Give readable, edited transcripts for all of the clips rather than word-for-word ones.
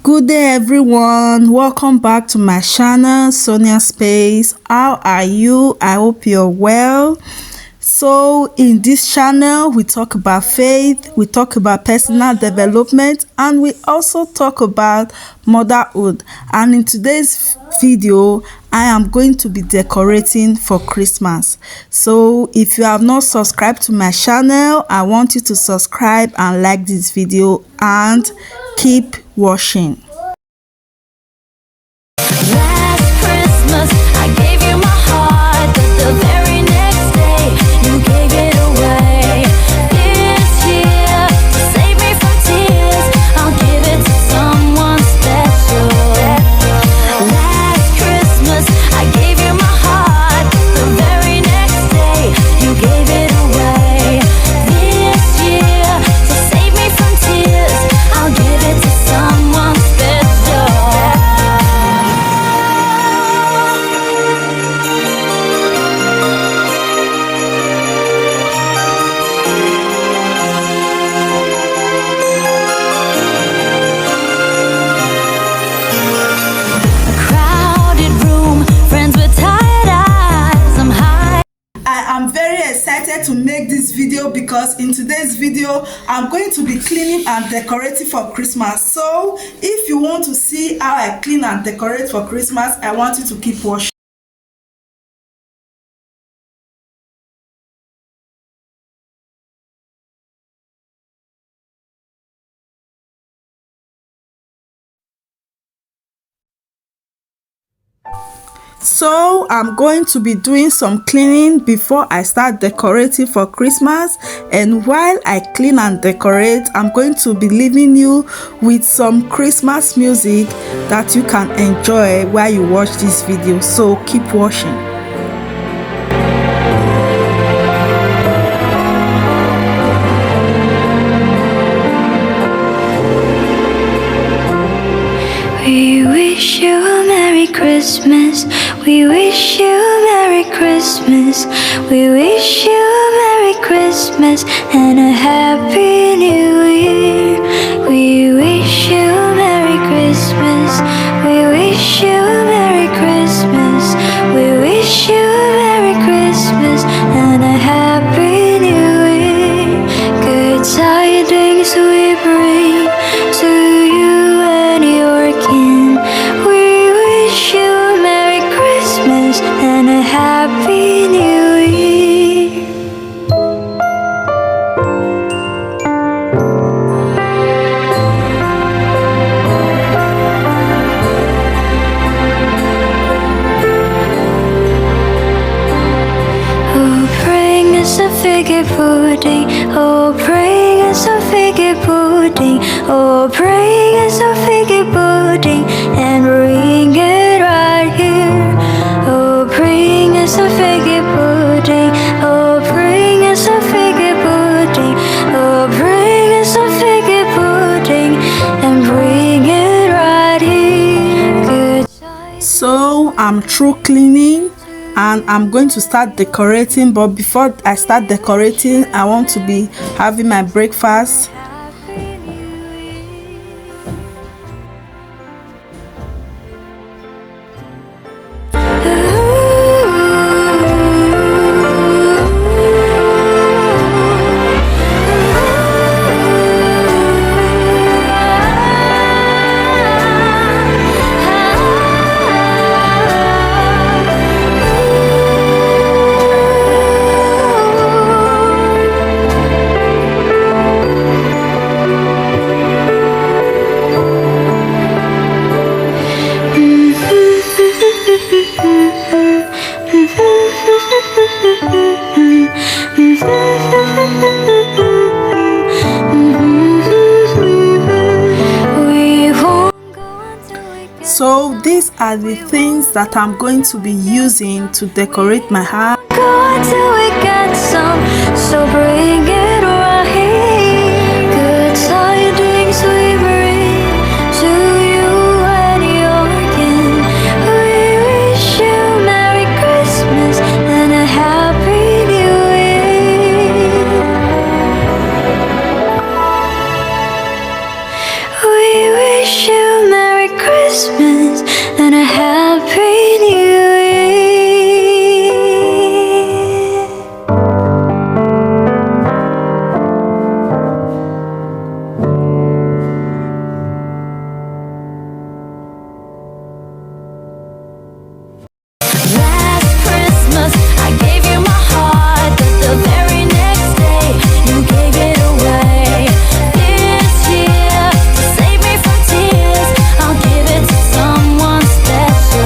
Good day everyone, welcome back to my channel Sonia Space. How are you? I hope you're well. So in this channel we talk about faith, we talk about personal development, and we also talk about motherhood. And in today's video I am going to be decorating for Christmas. So if you have not subscribed to my channel, I want you to subscribe and like this video and keep watching. Last Christmas, I gave you my heart, but the very next day, you gave it away. This year, to save me from tears, I'll give it to someone special. Last Christmas, I gave you my heart, the very next day, you gave it away. This year, to save me from tears, I'll give it to someone special. I'm very excited to make this video because in today's video I'm going to be cleaning and decorating for Christmas. So if you want to see how I clean and decorate for Christmas, I want you to keep watching. So I'm going to be doing some cleaning before I start decorating for Christmas, and while I clean and decorate, I'm going to be leaving you with some Christmas music that you can enjoy while you watch this video. So keep watching. We wish you a Merry Christmas. We wish you a Merry Christmas. We wish you a Merry Christmas and a Happy New Year. We wish you a Merry Christmas. We wish you a Merry Christmas. We wish you a Merry Christmas and a Happy New Year. Good tidings we bring to you and your kin. We wish you a Merry Christmas and a Happy New Year. Oh, bring us a figgy pudding. Oh, bring us a figgy pudding. Oh, bring us a figgy pudding and bring it right here. Oh, bring us a figgy pudding. Oh, bring us a figgy pudding. Oh, bring us a figgy pudding and bring it right here. Good. So I'm through cleaning and I'm going to start decorating, but before I start decorating I want to be having my breakfast. So these are the things that I'm going to be using to decorate my house. Go until we get some, so bring it right here. Good tidings we bring to you and your kin. We wish you Merry Christmas and a Happy New Year. We wish you Merry Christmas and a Happy New Year. Last Christmas I gave you my heart, but the very next day you gave it away. This year, to save me from tears, I'll give it to someone special.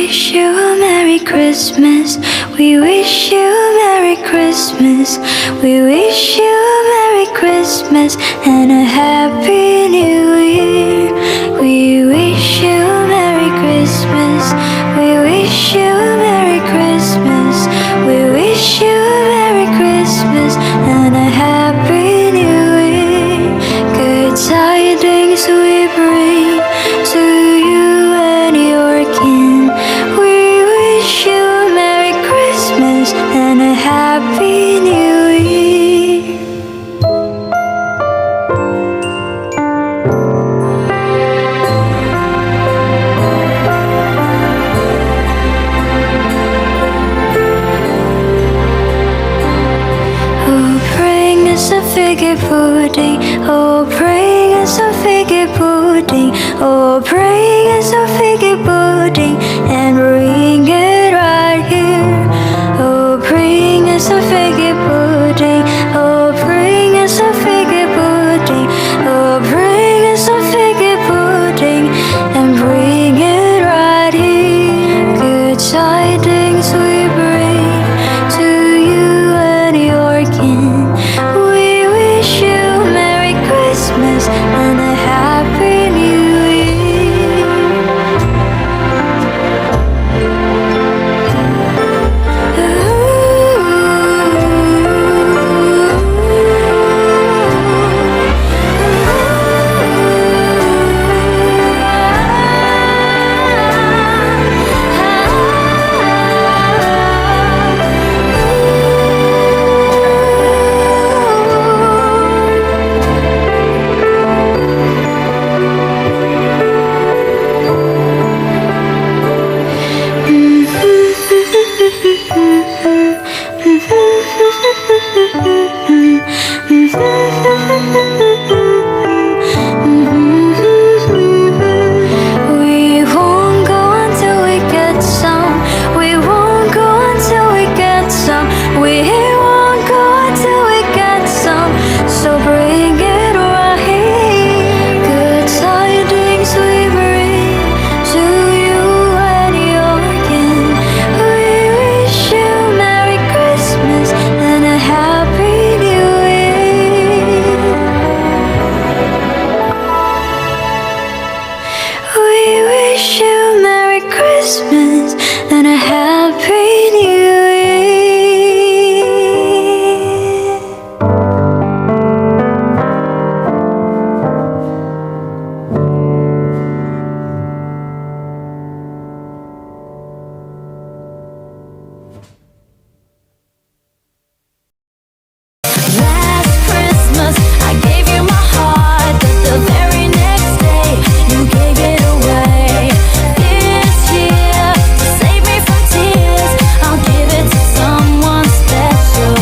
wish you a Merry Christmas. We wish you a Merry Christmas. We wish you a Merry Christmas and a Happy New Year. We wish you a Merry Christmas. We wish you a Merry Christmas. We wish you a Merry Christmas and a Happy New Year. Good tidings we bring to you and your kin. We wish you a Merry Christmas and a Happy New Year. Oh, bring us a figgy pudding. Oh, bring us a figgy pudding. Oh, bring us a figgy pudding and bring it right here. Oh, bring us a figgy pudding. Oh, bring us a figgy pudding. Oh, bring us a figgy pudding and bring it right here. Good tidings we bring to you and your kin. We wish you a Merry Christmas and a Happy New Year. We won't go until we get some. We won't go until we get some. We won't go until we get some. So bring it right here. Good tidings we bring to you and your kin. We wish you a Merry Christmas and a Happy New Year. We wish you a Merry Christmas and a Happy New Year. Last Christmas I gave you my heart, but the very next day you gave it away. This year, to save me from tears, I'll give it to someone special.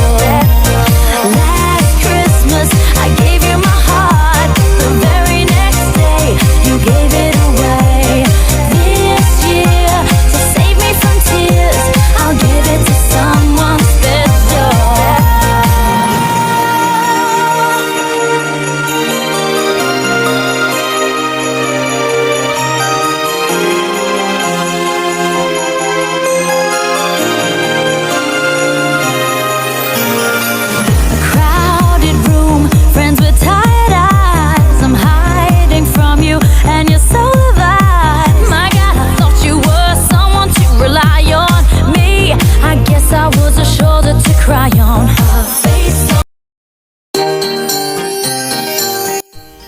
Last Christmas I gave you my heart, the very next day you gave it away. This year, to save me from tears, I'll give it to someone special. Crowded room, friends with tired eyes. I'm hiding from you, and you're so alive. My God, I thought you were someone to rely on. Me, I guess I was a shoulder to cry on. A face on.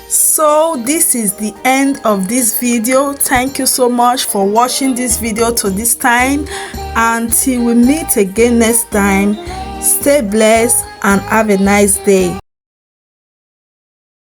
So this is the end of this video. Thank you so much for watching this video to this time. Until we meet again next time, stay blessed and have a nice day.